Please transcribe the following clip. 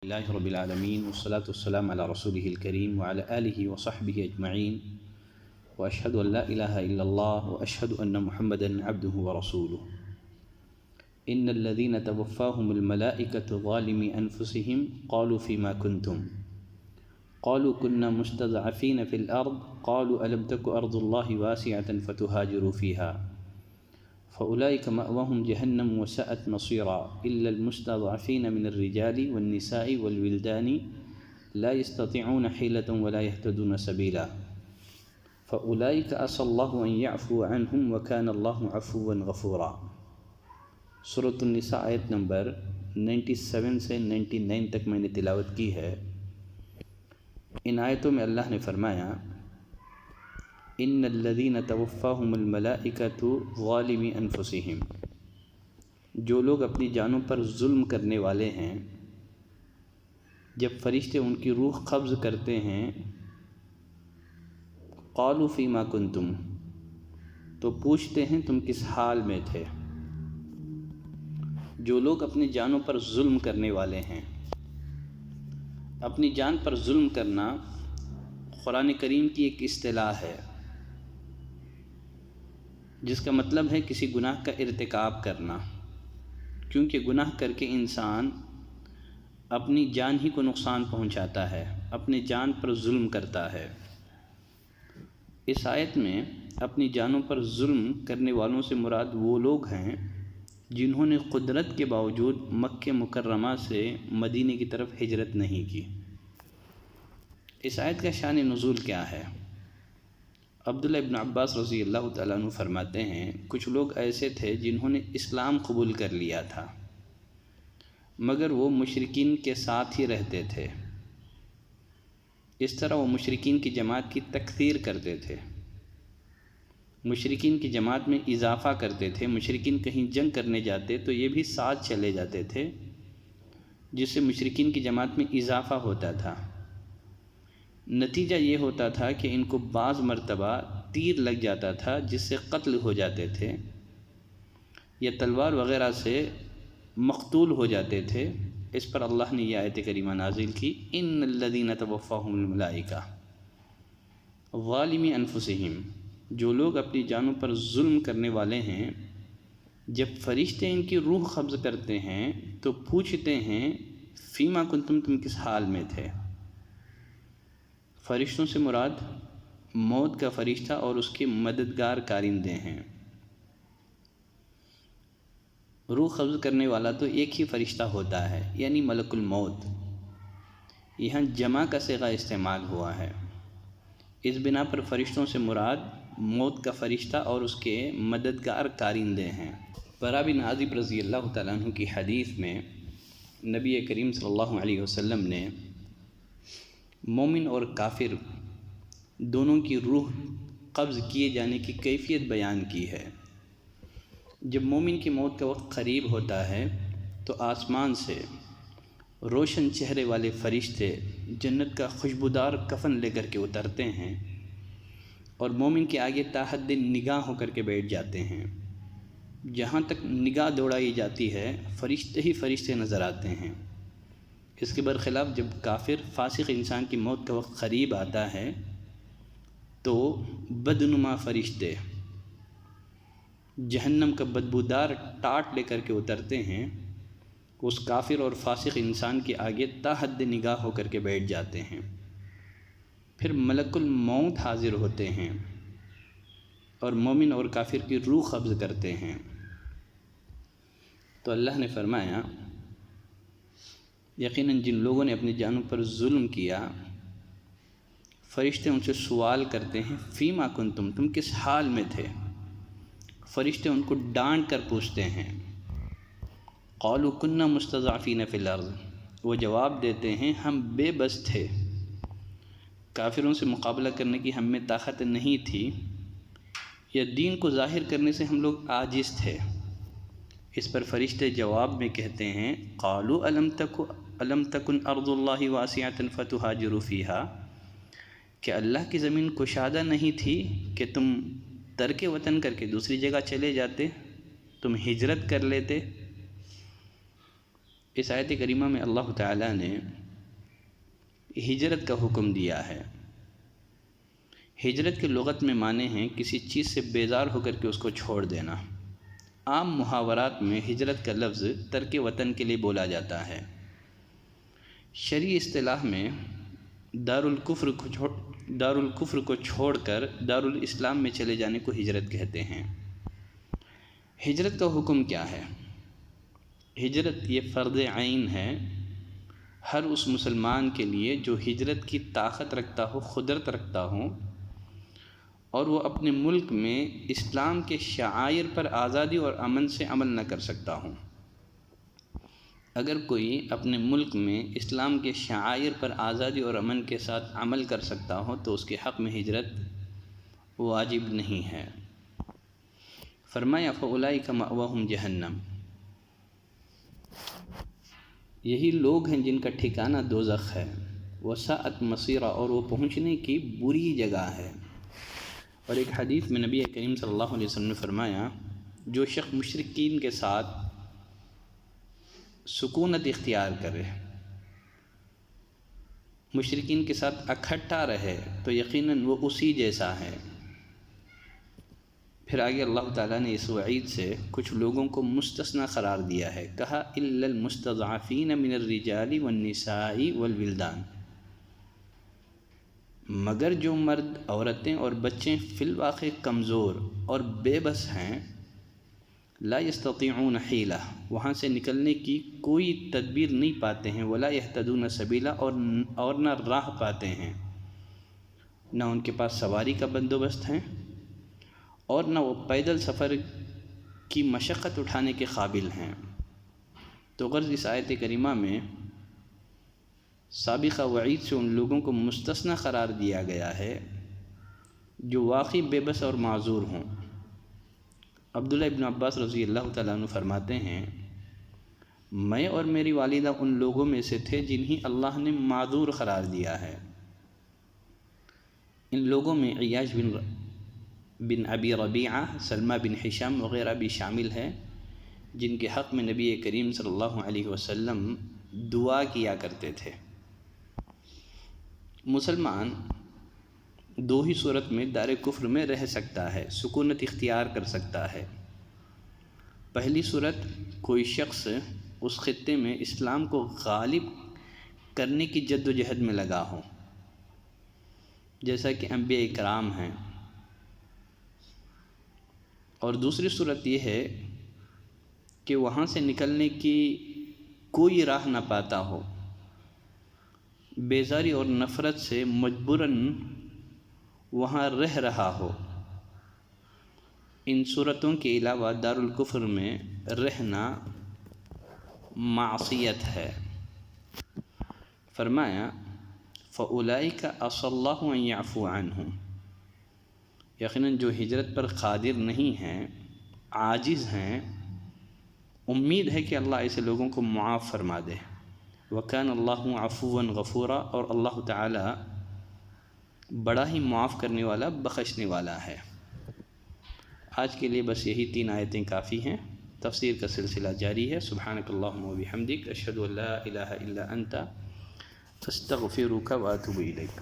اللہ رب العالمین والصلاة والسلام علی رسولہ الکریم وعلی آلہ وصحبہ اجمعین واشہد ان لا الہ الا اللہ واشہد ان محمدا عبدہ ورسولہ ان الذین توفاہم الملائکۃ ظالمی انفسہم قالوا فیما کنتم قالوا كنا مستضعفین فی الارض قالوا الم تک ارض اللہ واسعۃ فتہاجروا فیہا فأولئك مأواهم جهنم وساءت مصيرا إلا المستضعفين من الرجال والنساء والولدان لا يستطيعون حيلة ولا يهتدون سبيلا فأولئك عسى الله أن يعفو عنهم وكان الله عفوا غفورا۔ سورۃ النساء آیت نمبر 97 سے 99 تک میں نے تلاوت کی ہے۔ ان آیتوں میں اللہ نے فرمایا ان الذین توفاہم الملائکۃ ظالمی انفسہم، جو لوگ اپنی جانوں پر ظلم کرنے والے ہیں، جب فرشتے ان کی روح قبض کرتے ہیں، قالوا فیما کنتم، تو پوچھتے ہیں تم کس حال میں تھے۔ جو لوگ اپنی جانوں پر ظلم کرنے والے ہیں، اپنی جان پر ظلم کرنا قرآن کریم کی ایک اصطلاح ہے، جس کا مطلب ہے کسی گناہ کا ارتکاب کرنا، کیونکہ گناہ کر کے انسان اپنی جان ہی کو نقصان پہنچاتا ہے، اپنی جان پر ظلم کرتا ہے۔ اس آیت میں اپنی جانوں پر ظلم کرنے والوں سے مراد وہ لوگ ہیں جنہوں نے قدرت کے باوجود مکہ مکرمہ سے مدینے کی طرف ہجرت نہیں کی۔ اس آیت کا شان نزول کیا ہے؟ عبداللہ ابن عباس رضی اللہ تعالیٰ عنہ فرماتے ہیں کچھ لوگ ایسے تھے جنہوں نے اسلام قبول کر لیا تھا، مگر وہ مشرکین کے ساتھ ہی رہتے تھے۔ اس طرح وہ مشرکین کی جماعت کی تکثیر کرتے تھے، مشرکین کی جماعت میں اضافہ کرتے تھے۔ مشرکین کہیں جنگ کرنے جاتے تو یہ بھی ساتھ چلے جاتے تھے، جس سے مشرکین کی جماعت میں اضافہ ہوتا تھا۔ نتیجہ یہ ہوتا تھا کہ ان کو بعض مرتبہ تیر لگ جاتا تھا جس سے قتل ہو جاتے تھے، یا تلوار وغیرہ سے مقتول ہو جاتے تھے۔ اس پر اللہ نے یہ آیت کریمہ نازل کی ان الذین توفاہم الملائکہ ظالمی انفسہم، جو لوگ اپنی جانوں پر ظلم کرنے والے ہیں، جب فرشتے ان کی روح قبض کرتے ہیں تو پوچھتے ہیں فیما کنتم، تم کس حال میں تھے۔ فرشتوں سے مراد موت کا فرشتہ اور اس کے مددگار کارندے ہیں۔ روح قبض کرنے والا تو ایک ہی فرشتہ ہوتا ہے، یعنی ملک الموت۔ یہاں جمع کا صیغہ استعمال ہوا ہے، اس بنا پر فرشتوں سے مراد موت کا فرشتہ اور اس کے مددگار کارندے ہیں۔ برا بن عازب رضی اللہ تعالیٰ عنہ کی حدیث میں نبی کریم صلی اللہ علیہ وسلم نے مومن اور کافر دونوں کی روح قبض کیے جانے کی کیفیت بیان کی ہے۔ جب مومن کی موت کا وقت قریب ہوتا ہے تو آسمان سے روشن چہرے والے فرشتے جنت کا خوشبودار کفن لے کر کے اترتے ہیں اور مومن کے آگے تا حد نگاہ ہو کر کے بیٹھ جاتے ہیں۔ جہاں تک نگاہ دوڑائی جاتی ہے فرشتے ہی فرشتے نظر آتے ہیں۔ اس کے برخلاف جب کافر فاسق انسان کی موت کا وقت قریب آتا ہے تو بدنما فرشتے جہنم کا بدبودار ٹاٹ لے کر کے اترتے ہیں، اس کافر اور فاسق انسان کے آگے تا حد نگاہ ہو کر کے بیٹھ جاتے ہیں۔ پھر ملک الموت حاضر ہوتے ہیں اور مومن اور کافر کی روح قبض کرتے ہیں۔ تو اللہ نے فرمایا یقیناً جن لوگوں نے اپنی جانوں پر ظلم کیا، فرشتے ان سے سوال کرتے ہیں فیما کنتم، تم کس حال میں تھے۔ فرشتے ان کو ڈانٹ کر پوچھتے ہیں قالوا كنا مستضعفین فی الارض، وہ جواب دیتے ہیں ہم بے بس تھے، کافروں سے مقابلہ کرنے کی ہم میں طاقت نہیں تھی، یا دین کو ظاہر کرنے سے ہم لوگ عاجز تھے۔ اس پر فرشتے جواب میں کہتے ہیں قالوا الم تکن ارض اللہ واسعۃ فتہاجروا فیہا، کہ اللہ کی زمین کشادہ نہیں تھی کہ تم ترک وطن کر کے دوسری جگہ چلے جاتے، تم ہجرت کر لیتے۔ اس آیت کریمہ میں اللہ تعالیٰ نے ہجرت کا حکم دیا ہے۔ ہجرت کے لغت میں معنی ہیں کسی چیز سے بیزار ہو کر کے اس کو چھوڑ دینا۔ عام محاورات میں ہجرت کا لفظ ترک وطن کے لیے بولا جاتا ہے۔ شرعی اصطلاح میں دارالکفر کو چھوڑ کر دارالاسلام میں چلے جانے کو ہجرت کہتے ہیں۔ ہجرت کا حکم کیا ہے؟ ہجرت یہ فرض عین ہے ہر اس مسلمان کے لیے جو ہجرت کی طاقت رکھتا ہو، قدرت رکھتا ہو، اور وہ اپنے ملک میں اسلام کے شعائر پر آزادی اور امن سے عمل نہ کر سکتا ہوں۔ اگر کوئی اپنے ملک میں اسلام کے شعائر پر آزادی اور امن کے ساتھ عمل کر سکتا ہو تو اس کے حق میں ہجرت واجب نہیں ہے۔ فرمایا فَأُولَئِكَ مَأْوَاهُمْ جہنم، یہی لوگ ہیں جن کا ٹھکانہ دوزخ ہے، وَسَاءَتْ مَصِيرًا، اور وہ پہنچنے کی بری جگہ ہے۔ اور ایک حدیث میں نبی کریم صلی اللہ علیہ وسلم نے فرمایا جو شخص مشرکین کے ساتھ سکونت اختیار کرے، مشرکین کے ساتھ اکٹھا رہے تو یقیناً وہ اسی جیسا ہے۔ پھر آگے اللہ تعالیٰ نے اس وعید سے کچھ لوگوں کو مستثنی قرار دیا ہے، کہا الا المستضعفین من الرجال والنساء والولدان، مگر جو مرد، عورتیں اور بچے فی الواقع کمزور اور بے بس ہیں، لا یستطیعون حیلہ، وہاں سے نکلنے کی کوئی تدبیر نہیں پاتے ہیں، ولا یہتدون سبیلا، اور نہ راہ پاتے ہیں، نہ ان کے پاس سواری کا بندوبست ہے اور نہ وہ پیدل سفر کی مشقت اٹھانے کے قابل ہیں۔ تو غرض اس آیت کریمہ میں سابقہ وعید سے ان لوگوں کو مستثنی قرار دیا گیا ہے جو واقعی بے بس اور معذور ہوں۔ عبداللہ ابن عباس رضی اللہ تعالیٰ عنہ فرماتے ہیں میں اور میری والدہ ان لوگوں میں سے تھے جنہیں اللہ نے معذور قرار دیا ہے۔ ان لوگوں میں عیاش بن ابی ربیعہ، سلمہ بن ہشام وغیرہ بھی شامل ہیں جن کے حق میں نبی کریم صلی اللہ علیہ وسلم دعا کیا کرتے تھے۔ مسلمان دو ہی صورت میں دار کفر میں رہ سکتا ہے، سکونت اختیار کر سکتا ہے۔ پہلی صورت، کوئی شخص اس خطے میں اسلام کو غالب کرنے کی جد و جہد میں لگا ہو، جیسا کہ انبیاء کرام ہیں۔ اور دوسری صورت یہ ہے کہ وہاں سے نکلنے کی کوئی راہ نہ پاتا ہو، بیزاری اور نفرت سے مجبوراً وہاں رہ رہا ہو۔ ان صورتوں کے علاوہ دارالکفر میں رہنا معصیت ہے۔ فرمایا فَأُولَئِكَ عَسَى اللَّهُ أَن يَعْفُوَ عَنْهُمْ، یقیناً جو ہجرت پر قادر نہیں ہیں، عاجز ہیں، امید ہے کہ اللہ ایسے لوگوں کو معاف فرما دے۔ وَكَانَ اللَّهُ عَفُوًّا غَفُورًا، اور اللہ تعالی بڑا ہی معاف کرنے والا، بخشنے والا ہے۔ آج کے لیے بس یہی 3 آیتیں کافی ہیں، تفسیر کا سلسلہ جاری ہے۔ سبحانک اللہم و بحمدک، اشہد ان لا الہ الا انت، استغفرک و اتوب الیک۔